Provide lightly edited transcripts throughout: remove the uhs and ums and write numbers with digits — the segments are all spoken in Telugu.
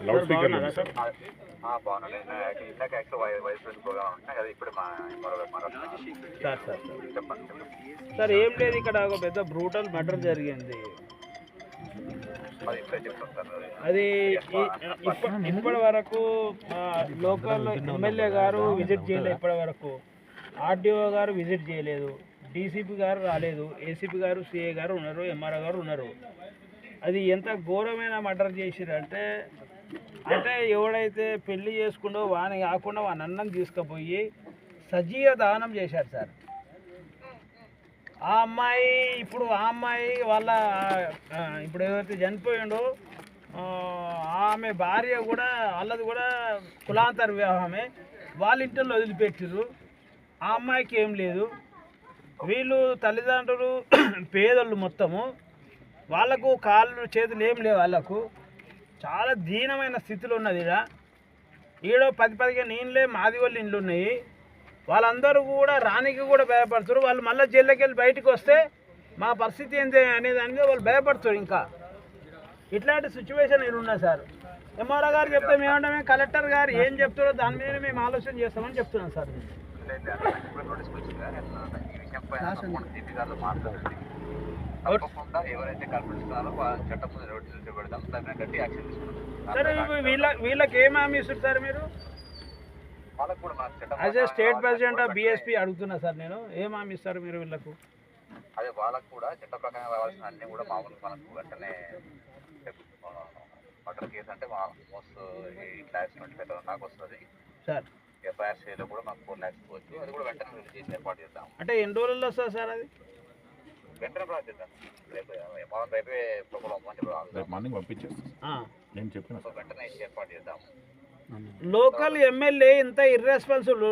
లౌడ్ స్పీకర్ బాగున్నాను. ఇందాక యాక్చువల్ వైస్ ప్రోగ్రామ్ ఉంటున్నాయి కదా, ఇప్పుడు చెప్పండి సార్. ఏం లేదు, ఇక్కడ ఒక పెద్ద బ్రూటల్ మర్డర్ జరిగింది. అది ఇప్పటి వరకు లోకల్ ఎమ్మెల్యే గారు విజిట్ చేయలేదు, ఇప్పటి వరకు ఆర్డీఓ గారు విజిట్ చేయలేదు, డీసీపీ గారు రాలేదు, ఏసీపీ గారు, సిఐ గారు ఉన్నారు, ఎంఆర్ఓ గారు ఉన్నారు. అది ఎంత ఘోరమైన మర్డర్ చేసిరంటే అంటే ఎవడైతే పెళ్లి చేసుకుండో వాని కాకుండా వాని అన్నం తీసుకుపోయి సజీవ దానం చేశారు సార్. ఆ అమ్మాయి వాళ్ళ ఇప్పుడు ఎవరైతే చనిపోయిండో ఆమె భార్య కూడా వాళ్ళది కూడా కులాంతర వివాహమే. వాళ్ళ ఇంట్లో వదిలిపెట్టిర్రు. ఆ అమ్మాయికి ఏం లేదు. వీళ్ళు తల్లిదండ్రులు పేదోళ్ళు మొత్తము. వాళ్ళకు కాళ్ళు చేతులు ఏం లేవు. వాళ్ళకు చాలా దీనమైన స్థితిలో ఉన్నది. ఈడ 10-15 ఇండ్లే మాది వాళ్ళ ఇండ్లు ఉన్నాయి. వాళ్ళందరూ కూడా రానికి కూడా భయపడుతారు. వాళ్ళు మళ్ళీ జైల్లోకి వెళ్ళి బయటకు వస్తే మా పరిస్థితి ఏంటి అనేదానికి వాళ్ళు భయపడుతారు. ఇంకా ఇట్లాంటి సిచ్యువేషన్ నేను ఉన్నా సార్. ఎంఆర్ఓ గారు చెప్తే మేమంటే కలెక్టర్ గారు ఏం చెప్తారో దాని మీద మేము ఆలోచన చేస్తామని చెప్తున్నాం సార్. సరే, వీళ్ళకి ఏం హామీ ఇస్తారు సార్ మీరు? As a state president of BSP అడుగుతున్నా సార్ నేను, ఏం హామీ ఇస్తారు మీరు వీళ్ళకు? అదే వాళ్ళకు కూడా చట్ట ప్రకారం కావాల్సిన అన్ని కూడా మామూలు మనకు వెంటనే మర్డర్ కేసు అంటే మోస్ట్ 8,25,000 దాకా వస్తుంది సార్. ఎఫ్ఐఆర్ చేయలో కూడా మాకు 4 lakhs పోవచ్చు. అది కూడా వెంటనే రిలీజ్ చేసి ఏర్పాటు చేద్దాం. అంటే ఎన్ని రోజుల్లో వస్తుంది సార్ అది? వెంటనే ప్రాసెస్ చేద్దాం. రేపే మార్నింగ్ పంపించేస్తాం. నేను చెప్పిన వెంటనే ఏర్పాటు చేద్దాం. లోకల్ ఎమ్మెల్యే ఇంత ఇర్రెస్పాన్సిబుల్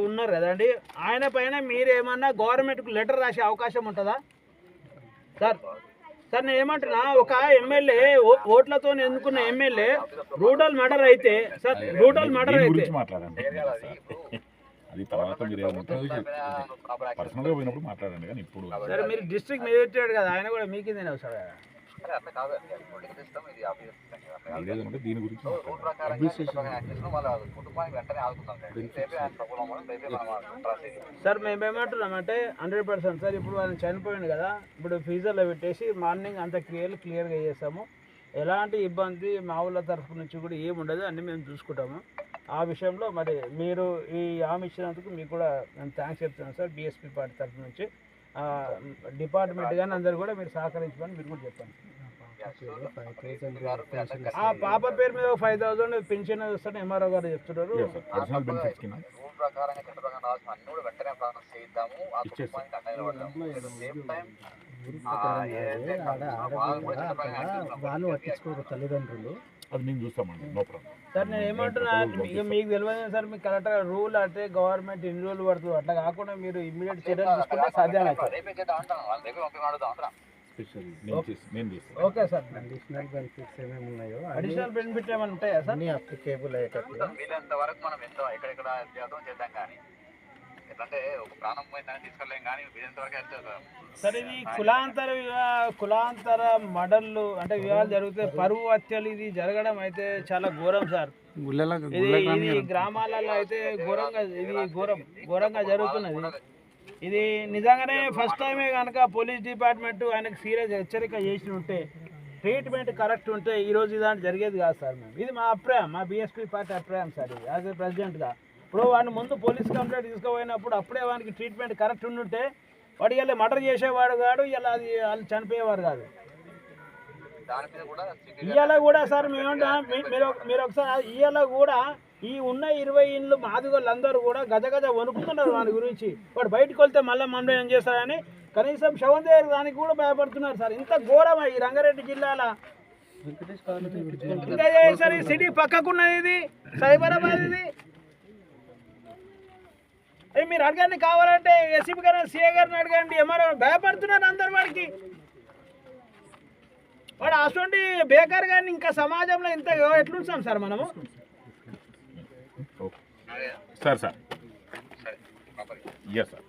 ఉన్నారు కదండి, ఆయన పైన మీరు ఏమన్నా గవర్నమెంట్కు లెటర్ రాసే అవకాశం ఉంటుందా సార్? సార్ నేను ఏమంటున్నా, ఒక ఎమ్మెల్యే ఓట్లతో ఎన్నుకున్న ఎమ్మెల్యే బ్రూటల్ మర్డర్ అయితే సార్, బ్రూటల్ మర్డర్ అయితే అది తర్వాత మీరు పర్సనల్గా పోయినప్పుడు మాట్లాడండి. కానీ ఇప్పుడు సరే మీరు డిస్ట్రిక్ట్ మేజిస్ట్రేట్ కదా, ఆయన కూడా మీకు తినే సార్. దీని గురించి సార్ మేమేమంటున్నామంటే 100% సార్, ఇప్పుడు వాళ్ళు చనిపోయింది కదా, ఇప్పుడు ఫ్రీజర్లో పెట్టేసి మార్నింగ్ అంత క్లియర్గా చేస్తాము. ఎలాంటి ఇబ్బంది మా ఊళ్ళ తరఫు నుంచి కూడా ఏముండదు, అన్నీ మేము చూసుకుంటాము. ఆ విషయంలో మరి మీరు ఈ హామీ ఇచ్చినందుకు మీకు కూడా నేను థ్యాంక్స్ చెప్తున్నాను సార్. బీఎస్పీ పార్టీ తరఫు నుంచి డిపార్ట్మెంట్ కానీ అందరు కూడా మీరు సహకరించమని మీరు కూడా చెప్పండి. ఆ పాప పేరు మీద 5,000 పెన్షన్ వస్తాను ఎంఆర్ఓ గారు చెప్తున్నారు. వాళ్ళు పట్టించుకోరు తల్లిదండ్రులు. అది మేము చూస్తామండి, నో ప్రాబ్లం సార్. నేను ఏమంటున్నా, ఇక మీకు తెలియదు సార్, మీకు కరెక్ట్గా రూల్ అంటే గవర్నమెంట్ ఎన్ని రోజులు పడుతుంది, అట్లా కాకుండా మీరు ఇమ్మీడియట్ చర్యలు తీసుకుంటే సాధ్యం అవుతుంది. Okay sir. అడిషనల్ బెనిఫిట్స్ ఏమేమి ఉన్నాయో, అడిషనల్ బెనిఫిట్ ఏమైనా ఉంటాయా సార్? అన్ని అప్లికేబుల్ అయ్యేటట్లు వీలంత వరకు మనం ఎంతో ఎక్కడెక్కడ చేద్దాం కానీ ఎందుకంటే ఒక ప్రాణం పోయిందని తీసుకెళ్ళలేం. కానీ వీలంత వరకు సార్, ఇది కులాంతర మర్డర్లు అంటే వివాహాలు జరిగితే పరువు హత్యలు ఇది జరగడం అయితే చాలా ఘోరం సార్. ఇది గ్రామాలలో అయితే ఘోరంగా జరుగుతున్నది. ఇది నిజంగానే ఫస్ట్ టైమే కనుక పోలీస్ డిపార్ట్మెంట్ ఆయనకు సీరియస్ హెచ్చరిక చేసి ఉంటే, ట్రీట్మెంట్ కరెక్ట్ ఉంటే ఈరోజు ఇలాంటి జరిగేది కాదు సార్. మేము ఇది మా అభిప్రాయం, మా బీఎస్పీ పార్టీ అభిప్రాయం సార్. ఇది యాజ్ ఏ ప్రెసిడెంట్గా ఇప్పుడు వాడిని ముందు పోలీస్ కంప్లైంట్ తీసుకుపోయినప్పుడు అప్పుడే వానికి ట్రీట్మెంట్ కరెక్ట్ ఉండుంటే వాడు ఇలా మర్డర్ చేసేవాడు కాదు, ఇలా అది వాళ్ళు చనిపోయేవారు కాదు. ఇవాళ కూడా సార్ మీరు ఒకసారి ఇవాళ కూడా ఈ ఉన్న 20 ఇండ్లు మాదిగోళ్ళందరూ కూడా గజ వణుకుతున్నారు వాడి గురించి. వాడు బయటకు వెళ్తే మళ్ళీ మమ్మల్ని ఏం చేస్తారని కనీసం శవం దగ్గర దానికి కూడా భయపడుతున్నారు సార్. ఇంత ఘోరమా ఈ రంగారెడ్డి జిల్లాలో. ఇంకా సరే సిటీ పక్కకున్నది ఇది సైబరాబాద్. ఇది మీరు అడగండి, కావాలంటే ఎస్సీపీ గారిని సిఐ గారిని అడగండి. ఎంఆర్ఓ భయపడుతున్నారు అందరు వాడికి. వాడు అటువంటి బేకార్ గారిని ఇంకా సమాజంలో ఇంత ఎట్లుంటాం సార్ మనము? Sir yes sir.